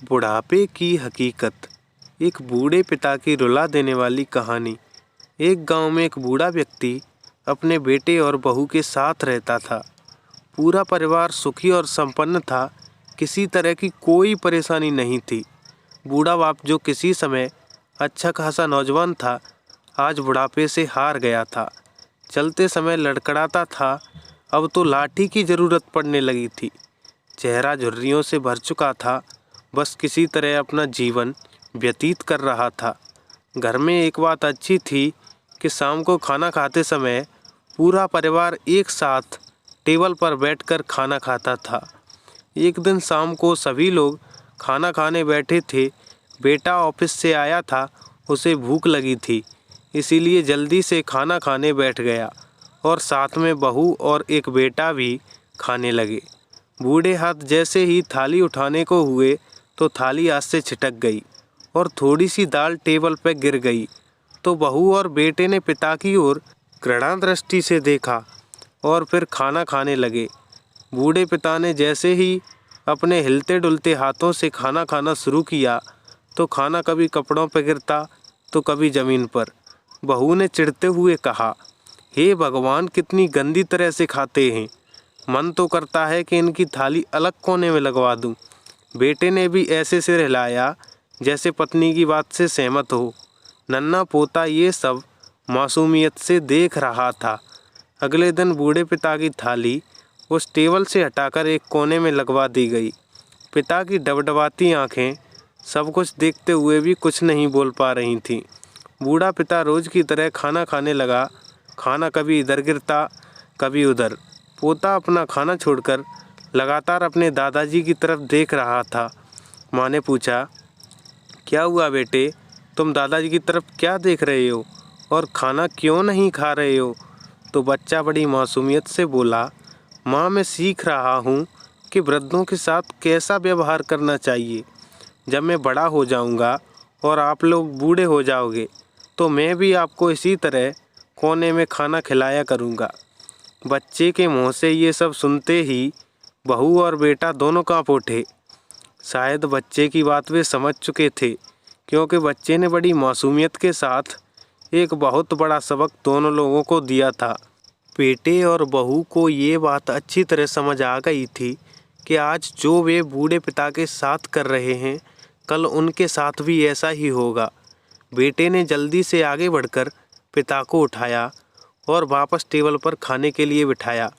बुढ़ापे की हकीकत। एक बूढ़े पिता की रुला देने वाली कहानी। एक गांव में एक बूढ़ा व्यक्ति अपने बेटे और बहू के साथ रहता था। पूरा परिवार सुखी और संपन्न था। किसी तरह की कोई परेशानी नहीं थी। बूढ़ा बाप, जो किसी समय अच्छा खासा नौजवान था, आज बुढ़ापे से हार गया था। चलते समय लड़खड़ाता था, अब तो लाठी की ज़रूरत पड़ने लगी थी। चेहरा झुर्रियों से भर चुका था, बस किसी तरह अपना जीवन व्यतीत कर रहा था। घर में एक बात अच्छी थी कि शाम को खाना खाते समय पूरा परिवार एक साथ टेबल पर बैठकर खाना खाता था। एक दिन शाम को सभी लोग खाना खाने बैठे थे। बेटा ऑफिस से आया था, उसे भूख लगी थी, इसीलिए जल्दी से खाना खाने बैठ गया और साथ में बहू और एक बेटा भी खाने लगे। बूढ़े हाथ जैसे ही थाली उठाने को हुए तो थाली हाथ से छिटक गई और थोड़ी सी दाल टेबल पर गिर गई। तो बहू और बेटे ने पिता की ओर घृणा दृष्टि से देखा और फिर खाना खाने लगे। बूढ़े पिता ने जैसे ही अपने हिलते डुलते हाथों से खाना खाना शुरू किया तो खाना कभी कपड़ों पर गिरता तो कभी ज़मीन पर। बहू ने चिढ़ते हुए कहा, हे भगवान, कितनी गंदी तरह से खाते हैं। मन तो करता है कि इनकी थाली अलग कोने में लगवा दूं। बेटे ने भी ऐसे सिर हिलाया जैसे पत्नी की बात से सहमत हो। नन्हा पोता ये सब मासूमियत से देख रहा था। अगले दिन बूढ़े पिता की थाली उस टेबल से हटाकर एक कोने में लगवा दी गई। पिता की डबडबाती आंखें सब कुछ देखते हुए भी कुछ नहीं बोल पा रही थीं। बूढ़ा पिता रोज की तरह खाना खाने लगा। खाना कभी इधर गिरता, कभी उधर। पोता अपना खाना छोड़कर लगातार अपने दादाजी की तरफ देख रहा था। माँ ने पूछा, क्या हुआ बेटे, तुम दादाजी की तरफ क्या देख रहे हो और खाना क्यों नहीं खा रहे हो? तो बच्चा बड़ी मासूमियत से बोला, माँ, मैं सीख रहा हूँ कि वृद्धों के साथ कैसा व्यवहार करना चाहिए। जब मैं बड़ा हो जाऊँगा और आप लोग बूढ़े हो जाओगे तो मैं भी आपको इसी तरह कोने में खाना खिलाया करूँगा। बच्चे के मुँह से ये सब सुनते ही बहू और बेटा दोनों काँप उठे। शायद बच्चे की बात वे समझ चुके थे, क्योंकि बच्चे ने बड़ी मासूमियत के साथ एक बहुत बड़ा सबक दोनों लोगों को दिया था। बेटे और बहू को ये बात अच्छी तरह समझ आ गई थी कि आज जो वे बूढ़े पिता के साथ कर रहे हैं, कल उनके साथ भी ऐसा ही होगा। बेटे ने जल्दी से आगे बढ़कर पिता को उठाया और वापस टेबल पर खाने के लिए बिठाया,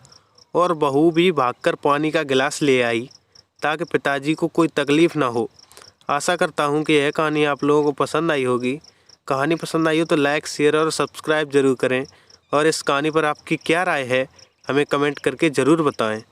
और बहू भी भागकर पानी का गिलास ले आई ताकि पिताजी को कोई तकलीफ़ ना हो। आशा करता हूँ कि यह कहानी आप लोगों को पसंद आई होगी। कहानी पसंद आई हो तो लाइक, शेयर और सब्सक्राइब ज़रूर करें, और इस कहानी पर आपकी क्या राय है हमें कमेंट करके ज़रूर बताएं।